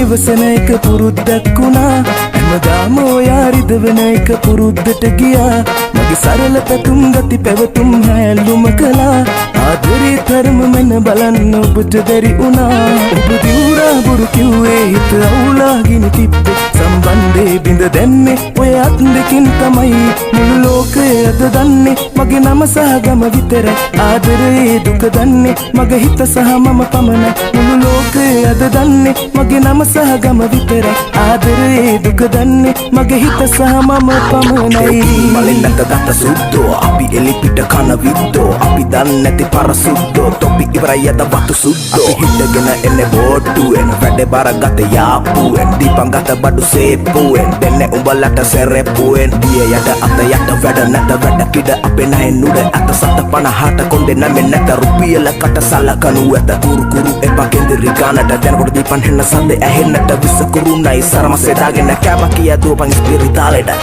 ඉවසන එක පුරුද්දක් වුණා හැමදාම ඔයා රිදවන එක පුරුද්දට ගියා මගේ සරල පැතුම් ගති පැවතුම් හැල්ලුම කළා ආදරේ තරම මන බලන්න ඔබට බැරි වුණා ඔබ දිවුරා බොරු කිව්වේ හිත අවුලාගෙන තිබ්බේ සම්බන්ධේ බිඳ දැම්මේ ඔය අත් දෙකින් තමයි මුළු ලෝකය අද දන්නේ මගේ නම සහ ගම විතරයි ආදරේ දුක දන්නේ මගේ හිත සහ මම පමණයි මුළු ලෝකය අද දන්නේ මගේ නම සහ ගම විතරයි ආදරේ දුක දන්නේ මගේ හිත සහ මම පමණයි මලින් නැත දත සුද්දෝ අපි එලි පිට කන විද්දෝ අපි දන්නේ නැති පරසුද්දෝ තොපි ඉවරයි අද වතු සුද්දෝ අපි හිටගෙන එන්නේ බෝට්ටුවෙන් වැඩේ බාර ගත යාපුවෙන් දීපන් ගත බඩු සේපුවෙන් දෙන්නේ උඹලට සෙරෙප්පුවෙන් දිය යට අත යට වැඩ නැත වැඩ කිඩ අපේ නැහැ නුඩ අත සත 50ට කොණ්ඩේ නැමෙ නැත රුපියල කට සලකනු ඇත කුරු එපා කෙන්දිරි ගානට දැනකොට දීපන් හෙන්න සද්ද ඇහෙන්නට විස කුරුණයි සරමසේ දාගෙන කැම කිය දුවපන් ස්පිරිතාලෙට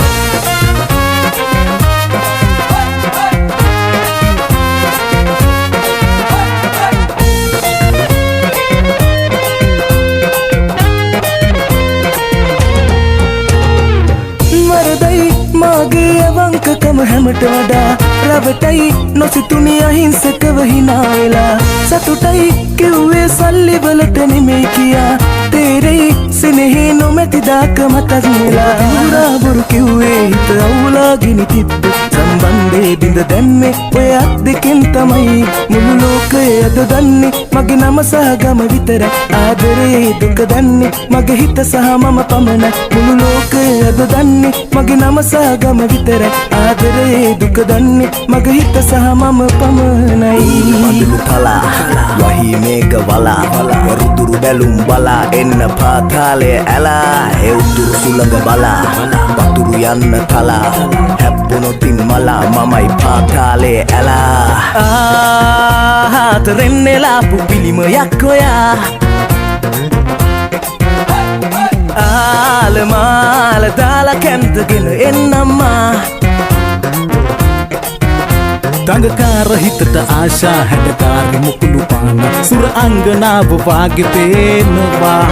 මගේ අවංකකම හැමට වඩා රවටයි නොසිතුනි අහිංසකව හිනා වෙලා සතුටයි කිව්වේ සල්ලි වලට නෙමෙයි කියා තේරෙයි සෙනෙහේ නොමැති දාක මතක් වෙලා පුරා බොරු කිව්වේ හිත අවුලාගෙන තිබ්බේ සම්බන්ධේ බිඳ දැම්මේ ඔය අත් දෙකෙන් තමයි මුළු ලෝකය අද දන්නේ මගේ නම සහ ගම විතරයි ආදරේ දුක දන්නේ මගේ හිත සහ මම පමණයි මුළු ලෝකය අද දන්නේ මගේ නම සහ ගම විතරයි ආදරේ දුක දන්නේ මගේ හිත සහ මම පමණයි මදුළු තලා වහී මේක වලා වරුදුරු බැලුම් බලා එන්න පාතාලේ ඇලා ඒ උතුරු සුළඟ බලා වතුරු යන්න කලා හැප්පුණොතින් මලා මමයි පාතාලේ ඇලා ආතරෙන් නෙලාපු පිළිමයක් ඔයා ආලමාල දාලා කැන්දගෙන එන්නම්මා දඟකාර හිතට ආශා හැඩකාර මුකුළු පාන සුර අංගනාව වාගේ පේනවා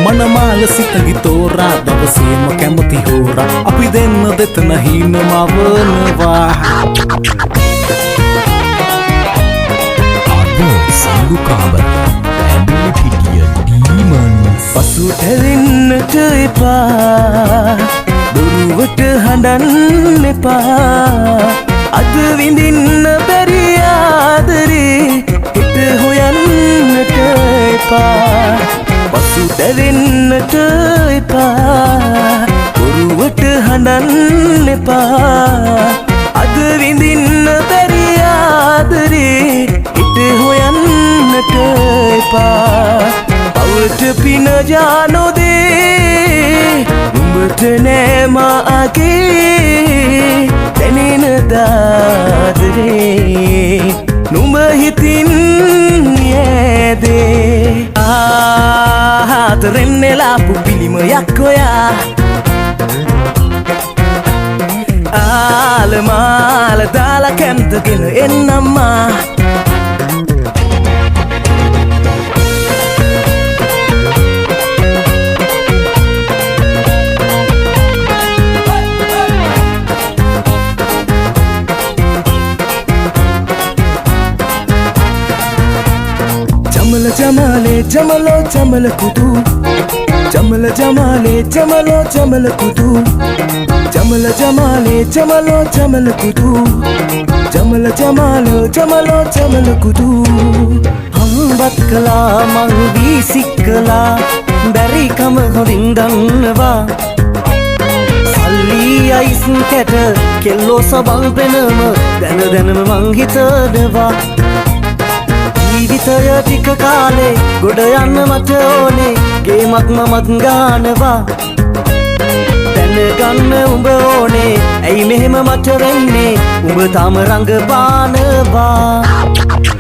මනමාල සිතගි තෝරා දවසේම කැමති හෝරා අපි දෙන්න දෙතන හිනමා වනවා අද සල්ලුකාබර පැමිණි පිටිය ඩීමන්ස් පසුට වෙන්නට එපා දුරුවට හඬන්න එපා අද විඳින්න බැරි ආදරේ හිත හොයන්නට එපා පසුට වෙන්නට එපා දුරුවට හඬන්න එපා අද විඳින්න බැරි ආදරේ හිත හොයන්නට එපා පවට පින ජානොදේ නුඹට නෑ මාගේ දැනෙන දාදරේ නුඹ හිතින් යෑදේ ආතරෙන් නෙලාපු පිළිමයක් ඔයා ආලමාල දාලා කැන්දගෙන එන්නම්මා जमाले जमलो जमल कुदू जमल जमाले जमलो जमल कुदू जमल जमाले जमलो जमल कुदू जमल जमालो जमलो जमल कुदू हम बात कला मंगी सिकला बरी कम होरिන් දන්නවා සල්ලි අයිස් කැට කෙල්ලෝ සබල් වෙනම දැන දැනම මං හිතනවා ජීවිතය ටික කාලේ ගොඩ යන්න මට ඕනේ ගේමක් මමත් ගානවා දැනගන්න උඹ ඕනේ ඇයි මෙහෙම මට වෙන්නේ උඹ තාම රඟපානවා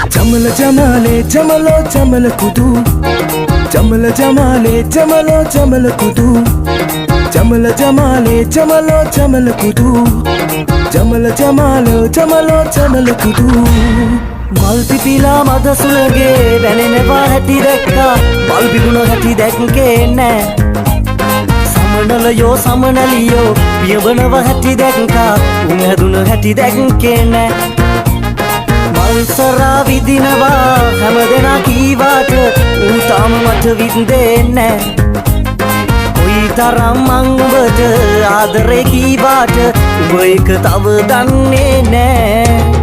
ජමල ජමාලේ ජමලෝ ජමල කුදු ජමල ජමාලේ ජමලෝ ජමල කුදු ජමල ජමාලේ ජමලෝ ජමල කුදු ජමල ජමාලෝ ජමලෝ ජමල කුදු මල් පිපිලා මද සුළගේ වැනෙනවා හැටි දැක්කා මල් පිපුණ හැටි දැක්කේ නෑ සමනලයෝ සමනලියෝ පියවනව හැටි දැක්කා උන් හැදුන හැටි දැක්කේ නෑ මල් සරා විදිනවා හැමදෙනා කීවාට ඌ තාම මට වින්දේ නෑ කොයි තරම් මං උඹට ආදරේ කීවාට උඹ ඒක තව දන්නේ නෑ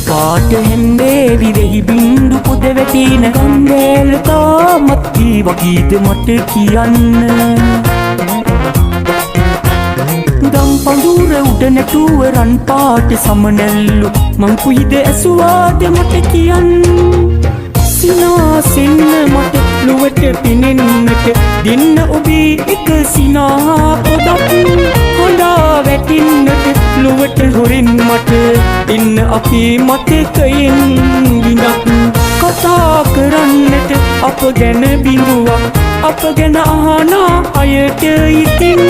පාට හෙන්දේ විරෙහි බින්දු පුද වැටින ගංගේල තාමත් වගීද මට කියන්න දම් පඳුර උඩ නැටුව රන් පාට සමනැල්ලු මං කුයිද ඇසුවාද මට කියන්න සිනාසෙන්න මට ලුවට පිනෙන්නට දෙන්න ඔබේ එක සිනා පොදක් හොඳා වැටින්නට ලුවට හොරින් මට ඉන්න අපි මතකයෙන් විඳක් කතා කරන්නට අප ගැන බිඳුවක් අප ගැන අහනා අයට ඉතින්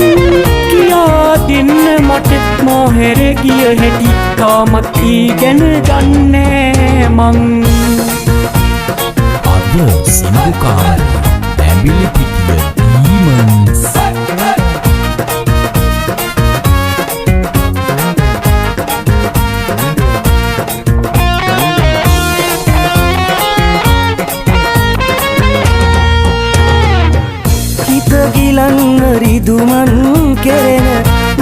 කියා දෙන්න මට මාහැර ගිය හැටි තාමත් ඒ ගැන දන්නේ මං සින්දුකාර ඇඹිලිපිටිය ඩීමන්ස් හිත ගිලන් රිදුමන් කෙරෙන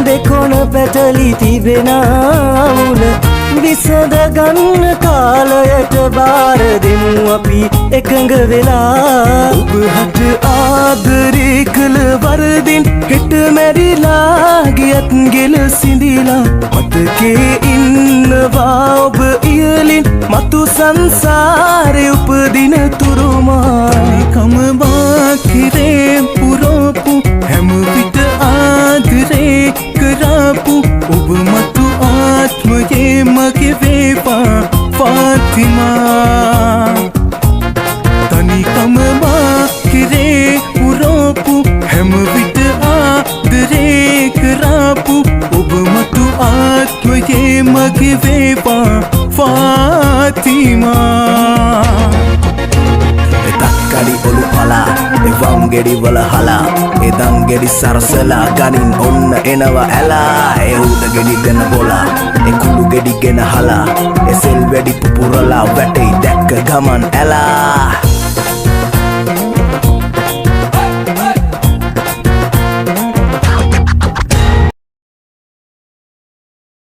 දෙකොන පැටලි තිබෙන අවුල විසඳ ගන්න කාලයට බාර දෙමු අපි එකඟ වෙලා ඔබ හට ආදරේ කළ වරදින් හෙට මැරිලා ගියත් ගෙල සිඳිලා මතකේ ඉන්නවා ඔබ ඉහලින් මතු සංසාරේ උපදින තුරුමානිකම බාකිරේ පුරෝපු හැම විට ආදරේ කරපු ඔබ මතු ආත්මයේ මගේ වේවා ෆාතිමා තනිකම බාකිරේ පුරෝපු හැම විට ආදරේ කරපු ඔබ මතු ආත්මයේ මගේ වේවා ෆාතිමා තක්කඩි ඔලු පලා එවම් ගෙඩි වල හලා එදම් ගෙඩි සරසලා ගනින් ඔන්න එනවා ඇලා එහුද ගෙඩි ගෙන බොලා එකුළු ගෙඩි ගෙන හලා එසෙල් වැඩි පුපුරලා වැටෙයි දැක්ක ගමන් ඇලා